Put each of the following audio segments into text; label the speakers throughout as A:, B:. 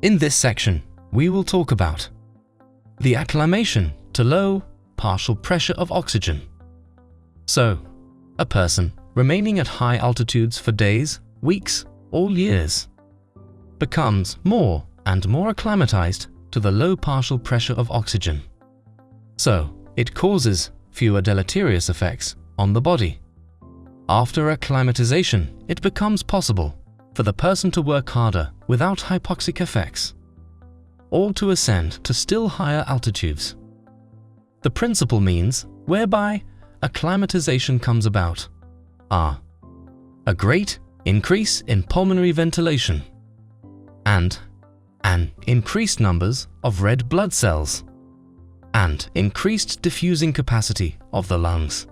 A: In this section, we will talk about the acclimation to low partial pressure of oxygen. So, a person remaining at high altitudes for days, weeks, or years becomes more and more acclimatized to the low partial pressure of oxygen. So, it causes fewer deleterious effects on the body. After acclimatization, it becomes possible for the person to work harder without hypoxic effects, or to ascend to still higher altitudes. The principal means whereby acclimatization comes about are a great increase in pulmonary ventilation and an increased numbers of red blood cells and increased diffusing capacity of the lungs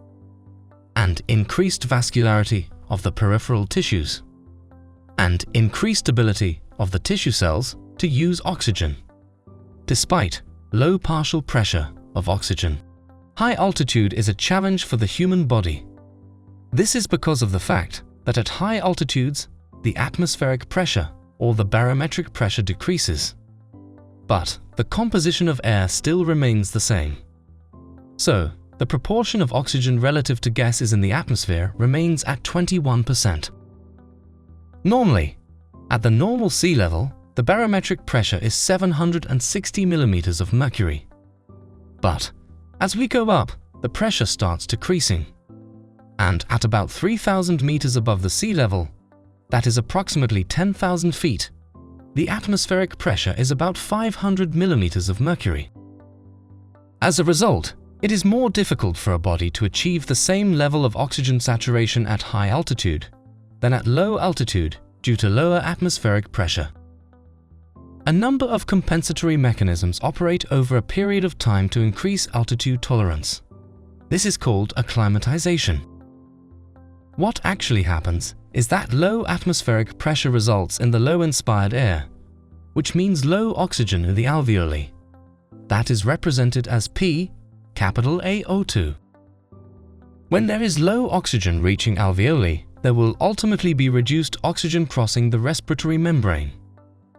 A: and increased vascularity of the peripheral tissues and increased ability of the tissue cells to use oxygen, despite low partial pressure of oxygen. High altitude is a challenge for the human body. This is because of the fact that at high altitudes, the atmospheric pressure or the barometric pressure decreases, but the composition of air still remains the same. So, the proportion of oxygen relative to gases in the atmosphere remains at 21%. Normally, at the normal sea level, the barometric pressure is 760 millimeters of mercury. But as we go up, the pressure starts decreasing. And at about 3,000 meters above the sea level, that is approximately 10,000 feet, the atmospheric pressure is about 500 millimeters of mercury. As a result, it is more difficult for a body to achieve the same level of oxygen saturation at high altitude than at low altitude due to lower atmospheric pressure. A number of compensatory mechanisms operate over a period of time to increase altitude tolerance. This is called acclimatization. What actually happens is that low atmospheric pressure results in the low inspired air, which means low oxygen in the alveoli. That is represented as PO2. When there is low oxygen reaching alveoli, there will ultimately be reduced oxygen crossing the respiratory membrane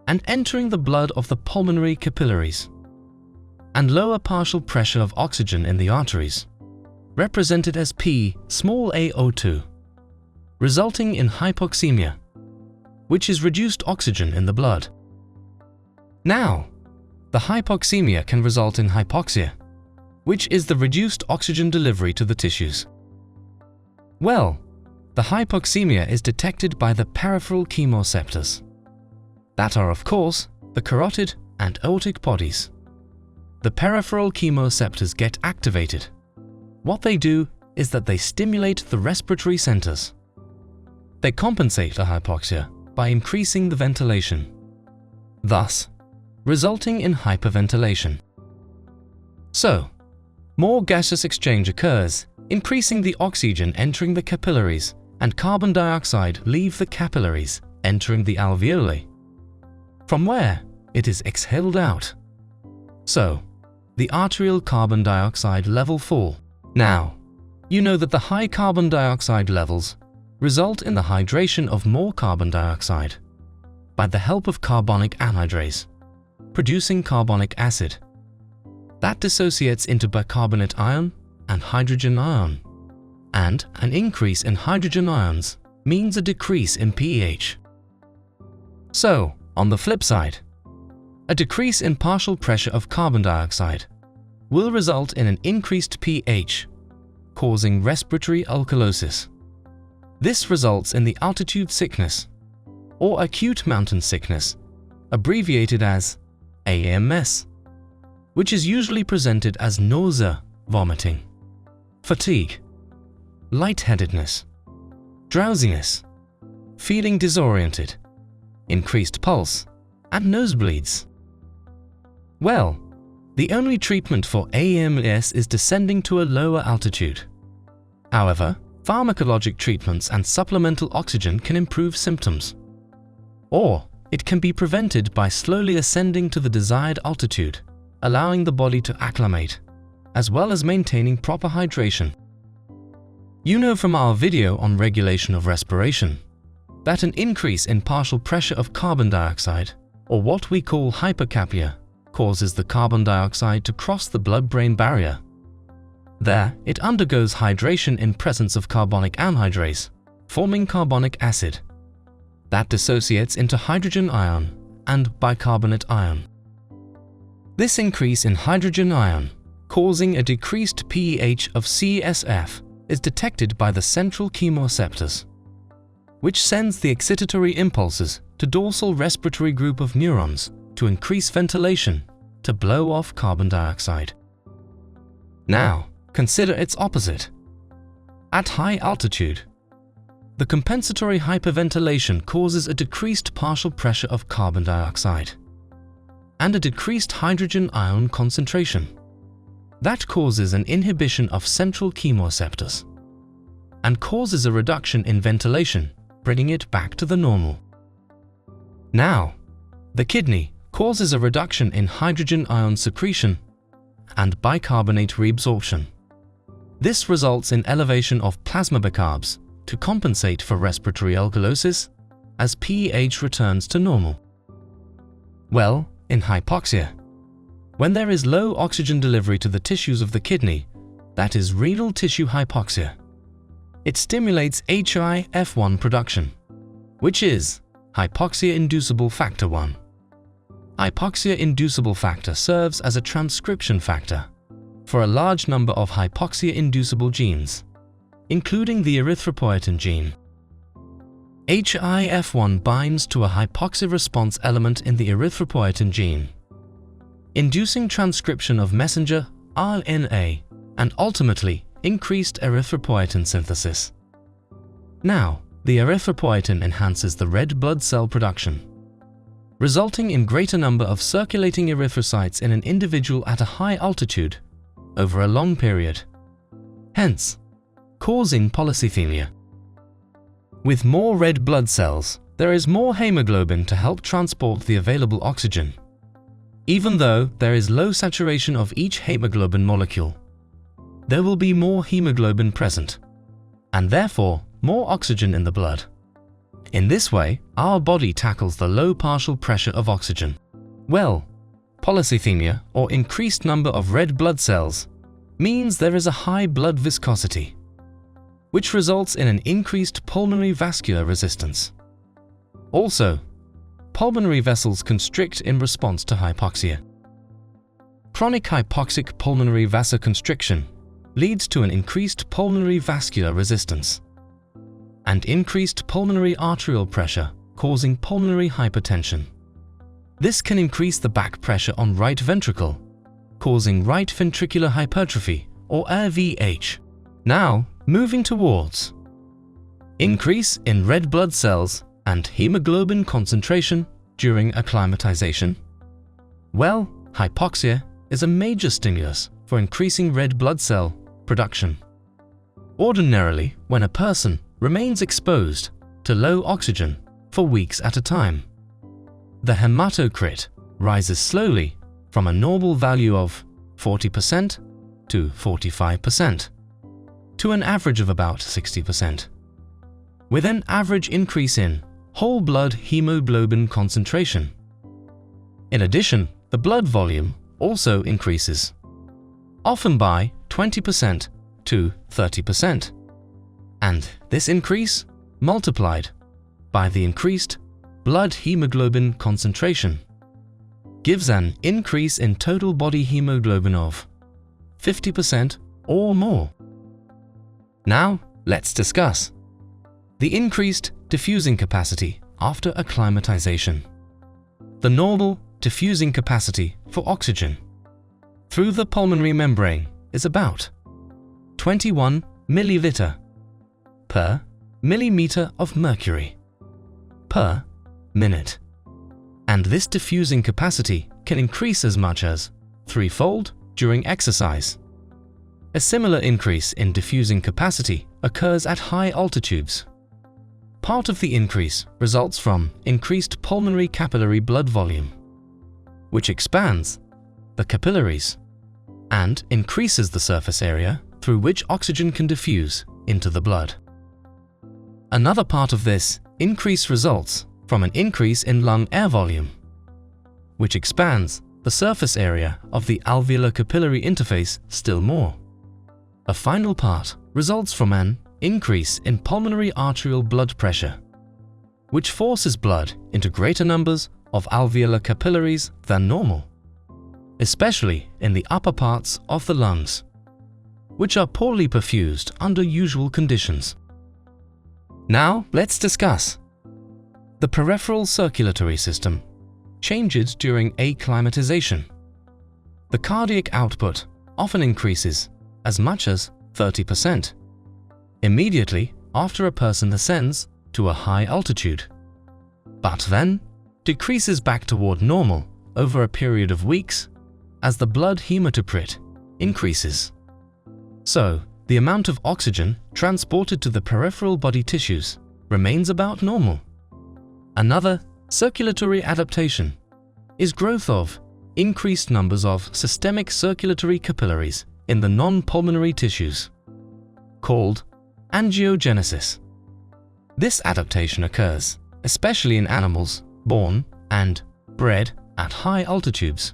A: and entering the blood of the pulmonary capillaries, and lower partial pressure of oxygen in the arteries, represented as P(a)O2, resulting in hypoxemia, which is reduced oxygen in the blood. Now, the hypoxemia can result in hypoxia, which is the reduced oxygen delivery to the tissues. Well, the hypoxemia is detected by the peripheral chemoreceptors. That are, of course, the carotid and aortic bodies. The peripheral chemoreceptors get activated. What they do is that they stimulate the respiratory centers. They compensate a hypoxia by increasing the ventilation, thus resulting in hyperventilation. So, more gaseous exchange occurs, increasing the oxygen entering the capillaries, and carbon dioxide leave the capillaries, entering the alveoli, from where it is exhaled out. So, the arterial carbon dioxide level fall. Now, you know that the high carbon dioxide levels result in the hydration of more carbon dioxide by the help of carbonic anhydrase, producing carbonic acid. That dissociates into bicarbonate ion and hydrogen ion, and an increase in hydrogen ions means a decrease in pH. So, on the flip side, a decrease in partial pressure of carbon dioxide will result in an increased pH, causing respiratory alkalosis. This results in the altitude sickness, or acute mountain sickness, abbreviated as AMS, which is usually presented as nausea, vomiting, fatigue, lightheadedness, drowsiness, feeling disoriented, increased pulse, and nosebleeds. Well, the only treatment for AMS is descending to a lower altitude. However, pharmacologic treatments and supplemental oxygen can improve symptoms. Or it can be prevented by slowly ascending to the desired altitude, allowing the body to acclimate, as well as maintaining proper hydration. You know from our video on regulation of respiration that an increase in partial pressure of carbon dioxide or what we call hypercapnia, causes the carbon dioxide to cross the blood-brain barrier. There, it undergoes hydration in presence of carbonic anhydrase, forming carbonic acid. That dissociates into hydrogen ion and bicarbonate ion. This increase in hydrogen ion, causing a decreased pH of CSF, is detected by the central chemoreceptors, which sends the excitatory impulses to dorsal respiratory group of neurons to increase ventilation to blow off carbon dioxide. Now, consider its opposite. At high altitude, the compensatory hyperventilation causes a decreased partial pressure of carbon dioxide and a decreased hydrogen ion concentration. That causes an inhibition of central chemoreceptors and causes a reduction in ventilation, bringing it back to the normal. Now, the kidney causes a reduction in hydrogen ion secretion and bicarbonate reabsorption. This results in elevation of plasma bicarbs to compensate for respiratory alkalosis as pH returns to normal. Well, in hypoxia, when there is low oxygen delivery to the tissues of the kidney, that is renal tissue hypoxia, it stimulates HIF1 production, which is hypoxia-inducible factor 1. Hypoxia-inducible factor serves as a transcription factor for a large number of hypoxia-inducible genes, including the erythropoietin gene. HIF1 binds to a hypoxia response element in the erythropoietin gene, inducing transcription of messenger RNA and ultimately increased erythropoietin synthesis. Now, the erythropoietin enhances the red blood cell production, resulting in greater number of circulating erythrocytes in an individual at a high altitude over a long period, hence causing polycythemia. With more red blood cells, there is more hemoglobin to help transport the available oxygen, even though there is low saturation of each hemoglobin molecule. There will be more hemoglobin present, and therefore more oxygen in the blood. In this way, our body tackles the low partial pressure of oxygen. Well, polycythemia, or increased number of red blood cells, means there is a high blood viscosity, which results in an increased pulmonary vascular resistance. Also, pulmonary vessels constrict in response to hypoxia. Chronic hypoxic pulmonary vasoconstriction leads to an increased pulmonary vascular resistance and increased pulmonary arterial pressure, causing pulmonary hypertension. This can increase the back pressure on right ventricle, causing right ventricular hypertrophy, or RVH. Now, moving towards increase in red blood cells and hemoglobin concentration during acclimatization. Well, hypoxia is a major stimulus for increasing red blood cell production. Ordinarily, when a person remains exposed to low oxygen for weeks at a time, the hematocrit rises slowly from a normal value of 40% to 45% to an average of about 60%, with an average increase in whole blood hemoglobin concentration. In addition, the blood volume also increases, often by 20% to 30%, and this increase, multiplied by the increased blood hemoglobin concentration, gives an increase in total body hemoglobin of 50% or more. Now, let's discuss the increased diffusing capacity after acclimatization. The normal diffusing capacity for oxygen through the pulmonary membrane is about 21 milliliter per millimeter of mercury per minute. And this diffusing capacity can increase as much as threefold during exercise. A similar increase in diffusing capacity occurs at high altitudes. Part of the increase results from increased pulmonary capillary blood volume, which expands the capillaries and increases the surface area through which oxygen can diffuse into the blood. Another part of this increase results from an increase in lung air volume, which expands the surface area of the alveolar capillary interface still more. A final part results from an increase in pulmonary arterial blood pressure, which forces blood into greater numbers of alveolar capillaries than normal, especially in the upper parts of the lungs, which are poorly perfused under usual conditions. Now let's discuss. The peripheral circulatory system changes during acclimatization. The cardiac output often increases as much as 30% immediately after a person ascends to a high altitude, but then decreases back toward normal over a period of weeks as the blood hematocrit increases. So, the amount of oxygen transported to the peripheral body tissues remains about normal. Another circulatory adaptation is growth of increased numbers of systemic circulatory capillaries in the non-pulmonary tissues, called angiogenesis. This adaptation occurs especially in animals born and bred at high altitudes,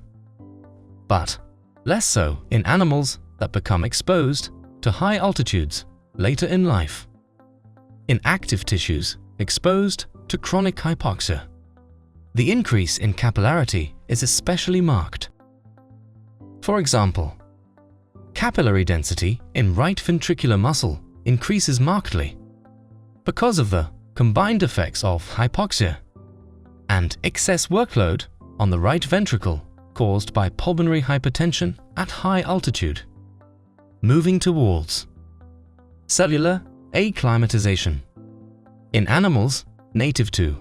A: but less so in animals that become exposed to high altitudes later in life. In active tissues exposed to chronic hypoxia, the increase in capillarity is especially marked. For example, capillary density in right ventricular muscle increases markedly because of the combined effects of hypoxia and excess workload on the right ventricle caused by pulmonary hypertension at high altitude. Moving towards cellular acclimatization. In animals native to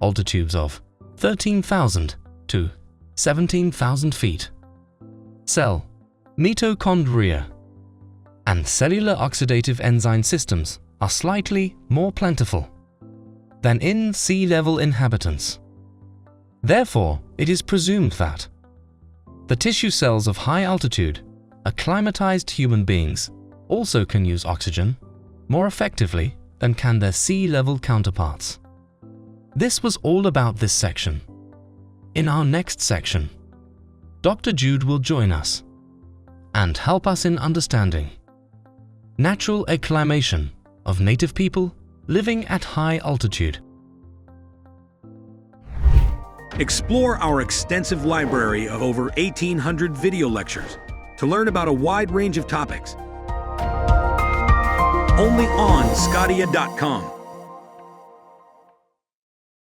A: altitudes of 13,000 to 17,000 feet, cell mitochondria and cellular oxidative enzyme systems are slightly more plentiful than in sea-level inhabitants. Therefore, it is presumed that the tissue cells of high altitude, acclimatized human beings, also can use oxygen more effectively than can their sea-level counterparts. This was all about this section. In our next section, Dr. Jude will join us and help us in understanding natural acclimation of native people living at high altitude.
B: Explore our extensive library of over 1,800 video lectures to learn about a wide range of topics. Only on sqadia.com.